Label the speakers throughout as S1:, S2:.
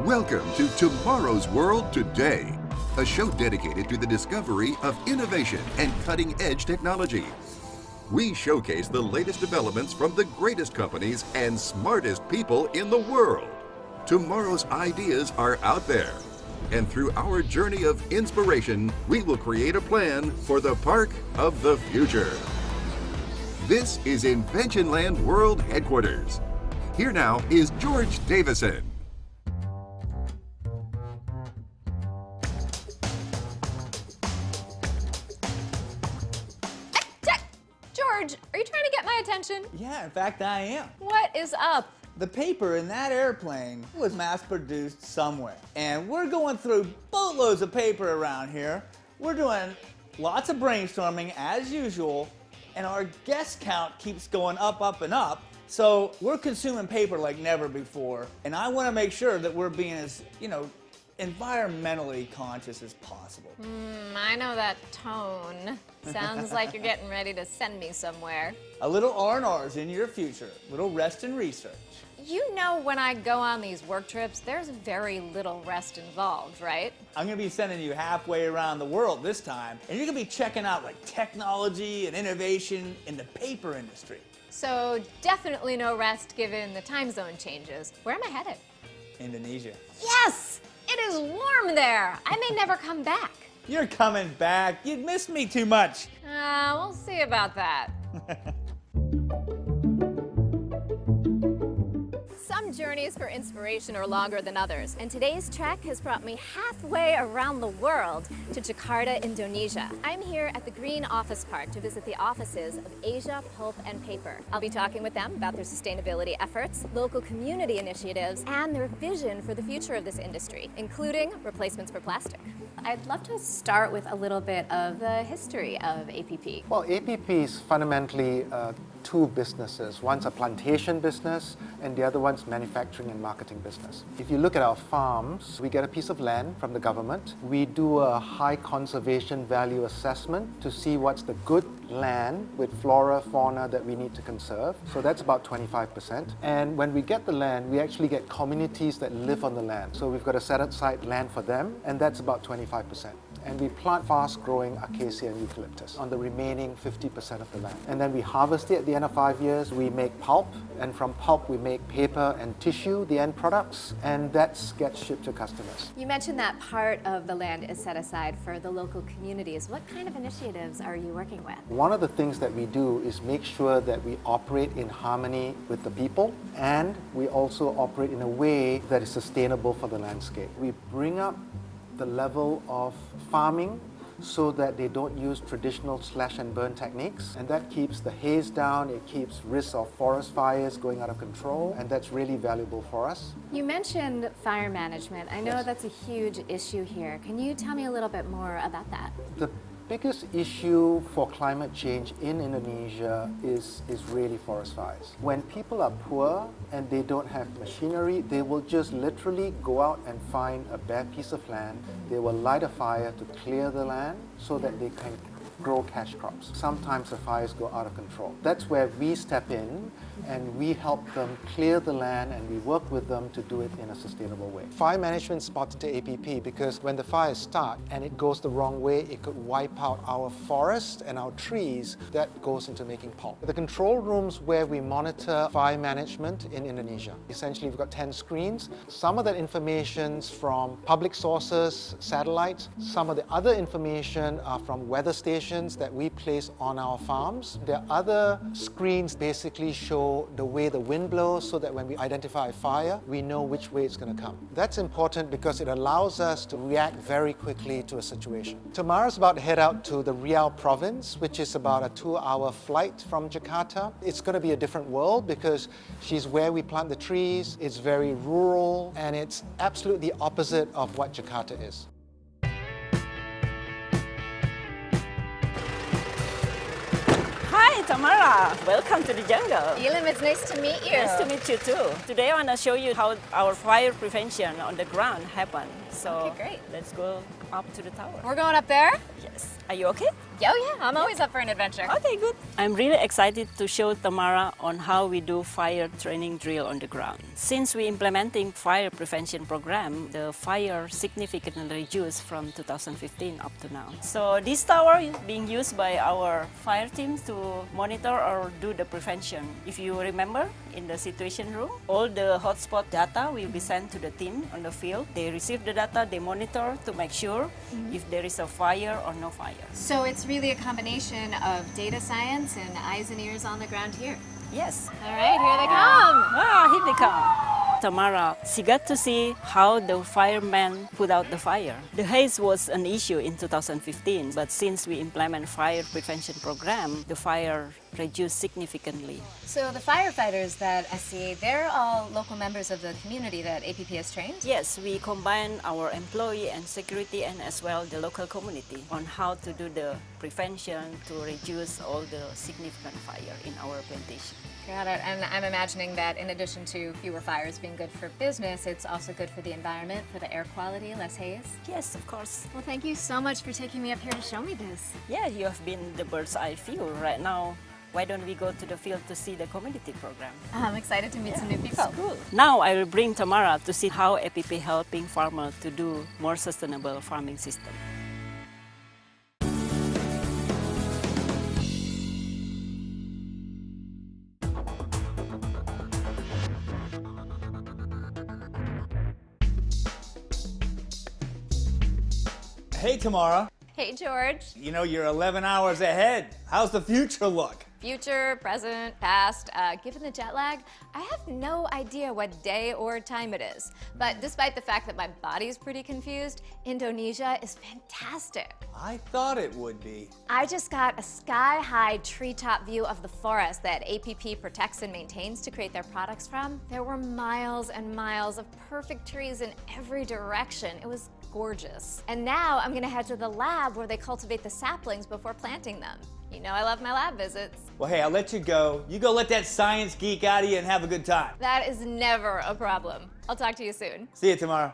S1: Welcome to Tomorrow's World Today, a show dedicated to the discovery of innovation and cutting-edge technology. We showcase the latest developments from the greatest companies and smartest people in the world. Tomorrow's ideas are out there. And through our journey of inspiration, we will create a plan for the park of the future. This is Inventionland World Headquarters. Here now is George Davison.
S2: George, are you trying to get my attention?
S3: Yeah, in fact, I am.
S2: What is up?
S3: The paper in that airplane was mass-produced somewhere. And we're going through boatloads of paper around here. We're doing lots of brainstorming as usual, and our guest count keeps going up, up, and up. So we're consuming paper like never before, and I want to make sure that we're being as, environmentally conscious as possible.
S2: I know that tone. Sounds like you're getting ready to send me somewhere.
S3: A little R&R's in your future, little rest and research.
S2: You know when I go on these work trips, there's very little rest involved, right?
S3: I'm gonna be sending you halfway around the world this time, and you're gonna be checking out like technology and innovation in the paper industry.
S2: So definitely no rest given the time zone changes. Where am I headed?
S3: Indonesia.
S2: Yes! It is warm there. I may never come back.
S3: You're coming back. You'd miss me too much.
S2: We'll see about that. Some journeys for inspiration are longer than others, and today's trek has brought me halfway around the world to Jakarta, Indonesia. I'm here at the Green Office Park to visit the offices of Asia Pulp and Paper. I'll be talking with them about their sustainability efforts, local community initiatives, and their vision for the future of this industry, including replacements for plastic. I'd love to start with a little bit of the history of APP.
S4: Well, APP is fundamentally two businesses. One's a plantation business and the other one's manufacturing and marketing business. If you look at our farms, we get a piece of land from the government. We do a high conservation value assessment to see what's the good land with flora, fauna that we need to conserve. So that's about 25%. And when we get the land, we actually get communities that live on the land. So we've got to set aside land for them, and that's about 25%. And we plant fast-growing acacia and eucalyptus on the remaining 50% of the land. And then we harvest it at the end of 5 years. We make pulp, and from pulp we make paper and tissue, the end products, and that gets shipped to customers.
S2: You mentioned that part of the land is set aside for the local communities. What kind of initiatives are you working with?
S4: One of the things that we do is make sure that we operate in harmony with the people, and we also operate in a way that is sustainable for the landscape. We bring up the level of farming so that they don't use traditional slash and burn techniques, and that keeps the haze down, it keeps risks of forest fires going out of control, and that's really valuable for us.
S2: You mentioned fire management. I know
S4: Yes.
S2: that's a huge issue here. Can you tell me a little bit more about that?
S4: The biggest issue for climate change in Indonesia is really forest fires. When people are poor and they don't have machinery, they will just literally go out and find a bare piece of land. They will light a fire to clear the land so that they can grow cash crops. Sometimes the fires go out of control. That's where we step in and we help them clear the land, and we work with them to do it in a sustainable way. Fire management is important to APP because when the fires start and it goes the wrong way, it could wipe out our forest and our trees. That goes into making pulp. The control rooms where we monitor fire management in Indonesia. Essentially, we've got 10 screens. Some of that information's from public sources, satellites. Some of the other information are from weather stations that we place on our farms. The other screens basically show the way the wind blows so that when we identify a fire, we know which way it's going to come. That's important because it allows us to react very quickly to a situation. Tomorrow's about to head out to the Riau province, which is about a 2-hour flight from Jakarta. It's going to be a different world because she's where we plant the trees, it's very rural, and it's absolutely the opposite of what Jakarta is.
S5: Hi, Tamara. Welcome to the jungle.
S2: Elam, it's nice to meet you.
S5: Nice to meet you too. Today I want to show you how our fire prevention on the ground happen. So
S2: Okay, great.
S5: let's go up to the tower.
S2: We're going up there?
S5: Yes. Are you okay?
S2: Oh yeah, I'm always up for an adventure.
S5: Okay, good. I'm really excited to show Tamara on how we do fire training drill on the ground. Since we implementing fire prevention program, the fire significantly reduced from 2015 up to now. So this tower is being used by our fire teams to monitor or do the prevention. If you remember, in the situation room, all the hotspot data will be sent to the team on the field. They receive the data, they monitor to make sure if there is a fire or no fire.
S2: So it's really a combination of data science and eyes and ears on the ground here.
S5: Yes.
S2: All right, here they come.
S5: Ah, here they come. Tamara, she got to see how the firemen put out the fire. The haze was an issue in 2015, but since we implement fire prevention program, the fire reduced significantly.
S2: So the firefighters that I see, they're all local members of the community that APP has trained?
S5: Yes, we combine our employee and security and as well the local community on how to do the prevention to reduce all the significant fire in our plantation.
S2: Got it. And I'm imagining that in addition to fewer fires being good for business, it's also good for the environment, for the air quality, less haze?
S5: Yes, of course.
S2: Well, thank you so much for taking me up here to show me this.
S5: Yeah, you have been the bird's eye view right now. Why don't we go to the field to see the community program?
S2: I'm excited to meet some new people.
S5: Cool. Now I will bring Tamara to see how APP helping farmers to do more sustainable farming system.
S3: Hey, Tamara.
S2: Hey, George.
S3: You know, you're 11 hours ahead. How's the future look?
S2: Future, present, past. Given the jet lag, I have no idea what day or time it is. But despite the fact that my body's pretty confused, Indonesia is fantastic.
S3: I thought it would be.
S2: I just got a sky-high treetop view of the forest that APP protects and maintains to create their products from. There were miles and miles of perfect trees in every direction. It was gorgeous. And now I'm gonna head to the lab where they cultivate the saplings before planting them. You know I love my lab visits.
S3: Well, hey, I'll let you go. You go let that science geek out of you and have a good time.
S2: That is never a problem. I'll talk to you soon.
S3: See you tomorrow.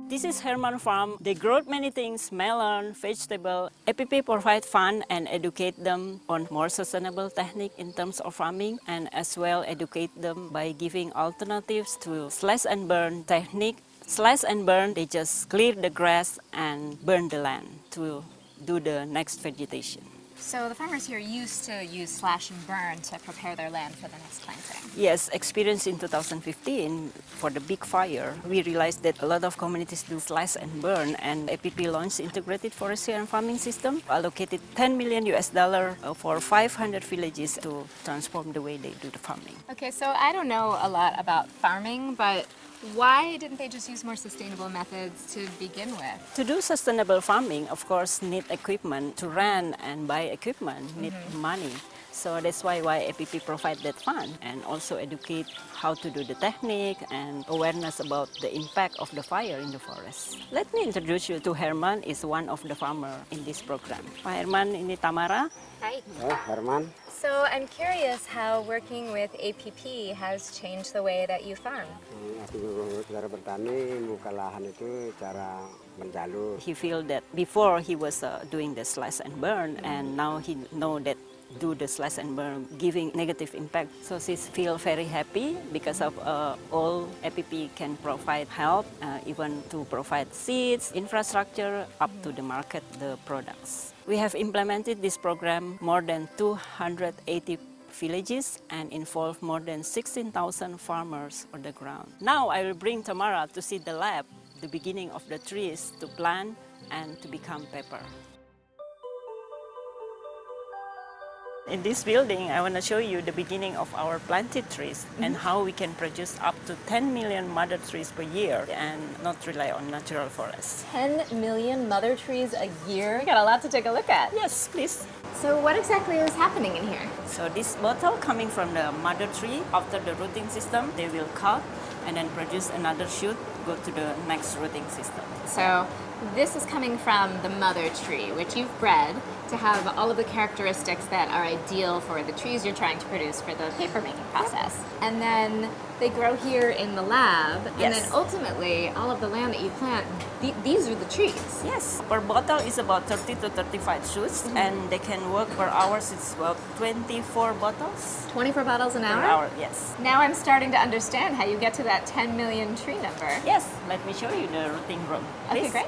S5: This is Herman Farm. They grow many things, melon, vegetable. APP provide fund and educate them on more sustainable technique in terms of farming and as well educate them by giving alternatives to slash and burn technique. Slash and burn, they just clear the grass and burn the land to do the next vegetation.
S2: So the farmers here used to use slash and burn to prepare their land for the next planting.
S5: Yes, experience in 2015 for the big fire, we realized that a lot of communities do slash and burn, and APP launched integrated forestry and farming system, allocated $10 million for 500 villages to transform the way they do the farming.
S2: Okay, so I don't know a lot about farming, but why didn't they just use more sustainable methods to begin with?
S5: To do sustainable farming, of course, need equipment. To rent and buy equipment, need money. So that's why APP provide that fund and also educate how to do the technique and awareness about the impact of the fire in the forest. Let me introduce you to Herman, is one of the farmer in this program. Pak Herman, ini Tamara.
S2: Hi.
S6: Herman.
S2: So I'm curious how working with APP has changed the way that you farm.
S6: Cara bertani, buka lahan itu cara menjalur.
S5: He feel that before he was doing the slash and burn, and now he know that do the slash and burn giving negative impact. So she feel very happy because of all APP can provide help, even to provide seeds, infrastructure, up to the market the products. We have implemented this program more than 280 villages and involve more than 16,000 farmers on the ground. Now I will bring Tamara to see the lab, the beginning of the trees to plant and to become pepper. In this building, I want to show you the beginning of our planted trees and how we can produce up to 10 million mother trees per year and not rely on natural forests.
S2: 10 million mother trees a year? We got a lot to take a look at.
S5: Yes, please.
S2: So what exactly is happening in here?
S5: So this bottle coming from the mother tree, after the rooting system, they will cut and then produce another shoot, go to the next rooting system.
S2: So this is coming from the mother tree, which you've bred, to have all of the characteristics that are ideal for the trees you're trying to produce for the paper making process. And then they grow here in the lab, and
S5: Yes.
S2: then ultimately all of the land that you plant, these are the trees.
S5: Yes, per bottle is about 30 to 35 shoots, and they can work per hour. It's about 24 bottles
S2: 24 bottles an
S5: per
S2: hour?
S5: hour. Yes.
S2: Now I'm starting to understand how you get to that 10 million tree number.
S5: Yes. Let me show you the rooting room.
S2: Okay,
S5: Please.
S2: great.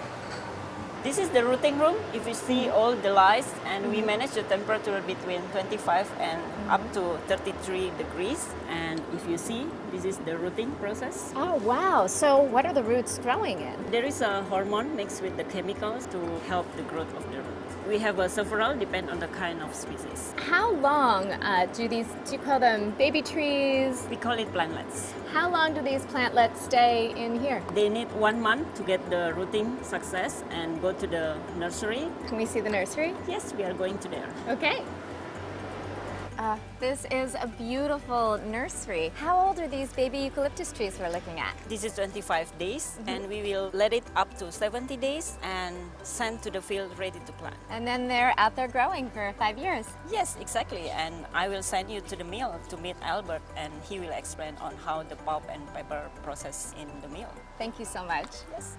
S5: This is the rooting room. If you see all the lights, and we manage the temperature between 25 and up to 33 degrees. And if you see, this is the rooting process.
S2: Oh, wow. So what are the roots growing in?
S5: There is a hormone mixed with the chemicals to help the growth of the root. We have several, depend on the kind of species.
S2: How long do you call them baby trees?
S5: We call it plantlets.
S2: How long do these plantlets stay in here?
S5: They need 1 month to get the rooting success and go to the nursery.
S2: Can we see the nursery?
S5: Yes, we are going to there.
S2: Okay. This is a beautiful nursery. How old are these baby eucalyptus trees we're looking at?
S5: This is 25 days, and we will let it up to 70 days and send to the field ready to plant.
S2: And then they're out there growing for 5 years.
S5: Yes, exactly. And I will send you to the mill to meet Albert, and he will explain on how the pulp and paper process in the mill.
S2: Thank you so much.
S5: Yes.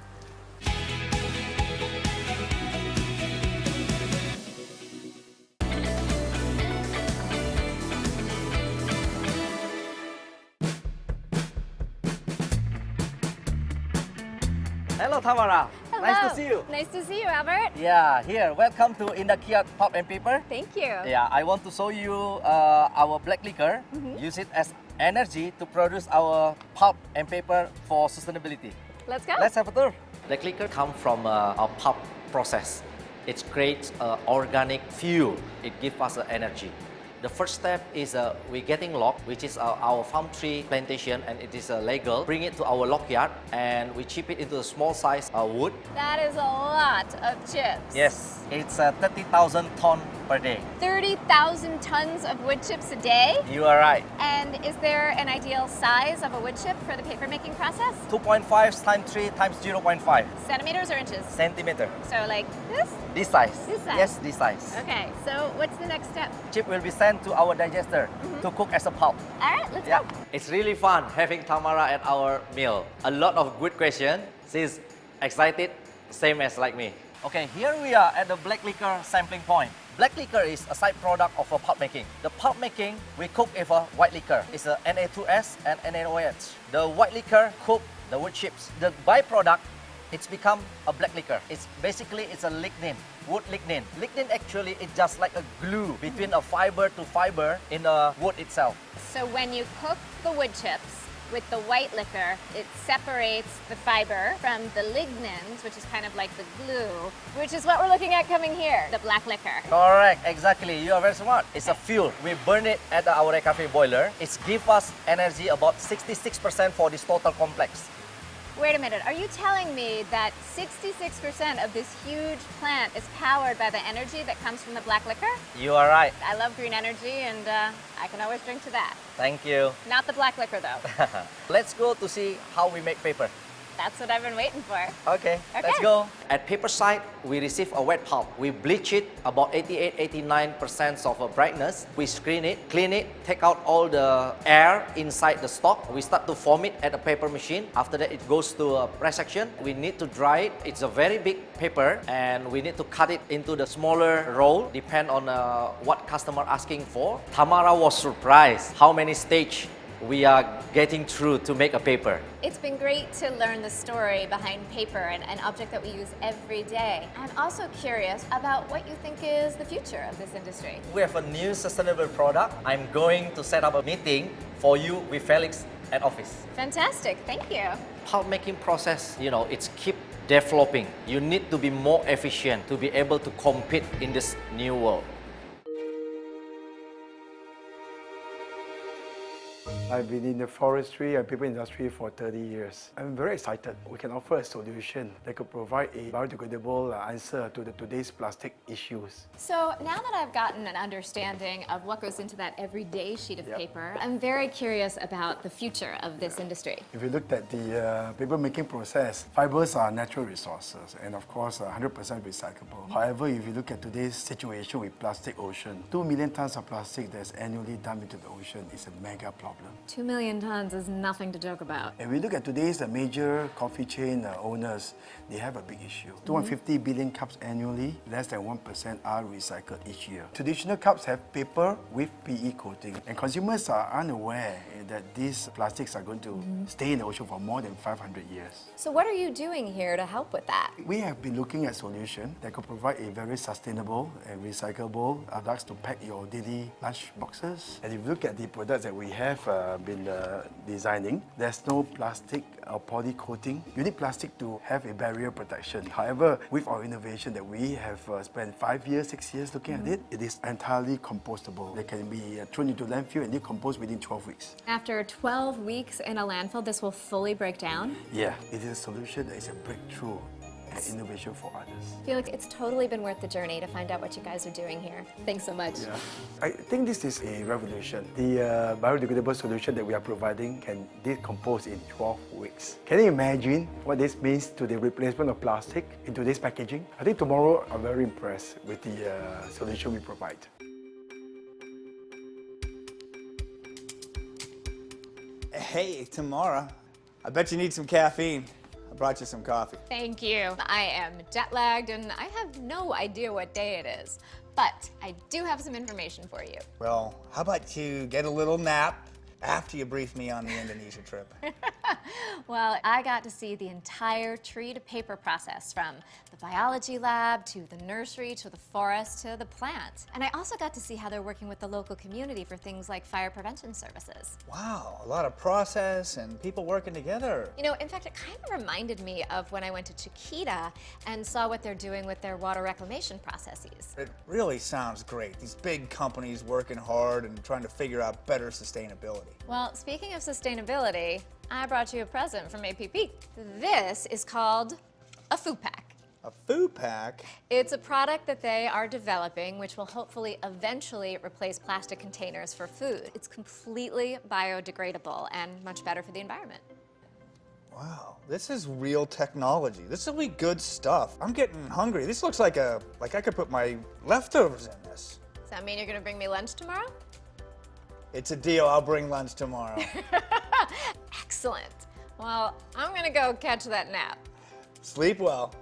S7: Hello, Tamara.
S2: Hello.
S7: Nice to see you.
S2: Nice to see you, Albert.
S7: Yeah, here. Welcome to Indakiat Pulp and Paper.
S2: Thank you.
S7: Yeah, I want to show you our black liquor. Use it as energy to produce our pulp and paper for sustainability.
S2: Let's go.
S7: Let's have a tour.
S8: Black liquor comes from our pulp process. It creates organic fuel. It gives us energy. The first step is we're getting log, which is our palm tree plantation, and it is legal. Bring it to our log yard, and we chip it into a small size wood.
S2: That is a lot of chips.
S7: Yes, it's 30,000 ton per day.
S2: 30,000 tons of wood chips a day?
S7: You are right.
S2: And is there an ideal size of a wood chip for the paper making process?
S7: 2.5 times 3 times 0.5
S2: Centimeters or inches?
S7: centimeter.
S2: So like this?
S7: This size.
S2: This size?
S7: Yes, this size.
S2: Okay, so what's the next step?
S7: Chip will be sent to our digester to cook as a pulp.
S2: All right, let's
S7: Yeah.
S2: go.
S8: It's really fun having Tamara at our mill. A lot of good questions. She's excited, same as like me.
S7: Okay, here we are at the black liquor sampling point. Black liquor is a side product of a pulp making. The pulp making, we cook with a white liquor. It's a Na2S and NaOH. The white liquor cook the wood chips. The byproduct, it's become a black liquor. It's a lignin, wood lignin. Lignin actually is just like a glue between a fiber to fiber in the wood itself.
S2: So when you cook the wood chips with the white liquor, it separates the fiber from the lignins, which is kind of like the glue, which is what we're looking at coming here, the black liquor.
S7: Correct, exactly. You are very smart. It's a fuel. We burn it at our cafe boiler. It gives us energy about 66% for this total complex.
S2: Wait a minute, are you telling me that 66% of this huge plant is powered by the energy that comes from the black liquor?
S7: You are right.
S2: I love green energy, and I can always drink to that.
S7: Thank you.
S2: Not the black liquor though.
S7: Let's go to see how we make paper.
S2: That's what I've been waiting for.
S7: Okay, let's go.
S8: At paper side, we receive a wet pulp. We bleach it about 88-89% of brightness. We screen it, clean it, take out all the air inside the stock. We start to form it at a paper machine. After that, it goes to a press section. We need to dry it. It's a very big paper, and we need to cut it into the smaller roll, depend on what customer asking for. Tamara was surprised how many stages we are getting through to make a paper.
S2: It's been great to learn the story behind paper, an object that we use every day. I'm also curious about what you think is the future of this industry.
S7: We have a new sustainable product. I'm going to set up a meeting for you with Felix at office.
S2: Fantastic, thank you.
S8: Pulp making process, it's keep developing. You need to be more efficient to be able to compete in this new world.
S9: I've been in the forestry and paper industry for 30 years. I'm very excited. We can offer a solution that could provide a biodegradable answer to today's plastic issues.
S2: So now that I've gotten an understanding of what goes into that everyday sheet of paper, I'm very curious about the future of this industry.
S9: If you look at the paper making process, fibers are natural resources and of course 100% recyclable. However, if you look at today's situation with plastic ocean, 2 million tons of plastic that's annually dumped into the ocean is a mega problem.
S2: 2 million tons is nothing to joke about.
S9: If we look at today's major coffee chain owners, they have a big issue. 250 billion cups annually, less than 1% are recycled each year. Traditional cups have paper with PE coating, and consumers are unaware that these plastics are going to stay in the ocean for more than 500 years.
S2: So what are you doing here to help with that?
S9: We have been looking at solutions that could provide a very sustainable and recyclable products to pack your daily lunch boxes. And if you look at the products that we have been designing, there's no plastic or poly coating. You need plastic to have a barrier protection. However, with our innovation that we have spent 5 years, 6 years looking at it, it is entirely compostable. They can be thrown into landfill and decomposed within 12 weeks.
S2: After 12 weeks in a landfill, this will fully break down?
S9: Yeah, it is a solution that is a breakthrough and innovation for others.
S2: Felix, it's totally been worth the journey to find out what you guys are doing here. Thanks so much.
S9: Yeah. I think this is a revolution. The biodegradable solution that we are providing can decompose in 12 weeks. Can you imagine what this means to the replacement of plastic in today's packaging? I think tomorrow I'm very impressed with the solution we provide.
S3: Hey, Tamara, I bet you need some caffeine. I brought you some coffee.
S2: Thank you. I am jet lagged and I have no idea what day it is, but I do have some information for you.
S3: Well, how about you get a little nap after you brief me on the Indonesia trip?
S2: Well, I got to see the entire tree-to-paper process, from the biology lab to the nursery to the forest to the plant. And I also got to see how they're working with the local community for things like fire prevention services.
S3: Wow, a lot of process and people working together.
S2: You know, in fact, it kind of reminded me of when I went to Chiquita and saw what they're doing with their water reclamation processes.
S3: It really sounds great. These big companies working hard and trying to figure out better sustainability.
S2: Well, speaking of sustainability, I brought you a present from APP. This is called a food pack.
S3: A food pack?
S2: It's a product that they are developing which will hopefully eventually replace plastic containers for food. It's completely biodegradable and much better for the environment.
S3: Wow, this is real technology. This will be good stuff. I'm getting hungry. This looks like I could put my leftovers in this.
S2: Does that mean you're gonna bring me lunch tomorrow?
S3: It's a deal. I'll bring lunch tomorrow.
S2: Excellent. Well, I'm gonna go catch that nap.
S3: Sleep well.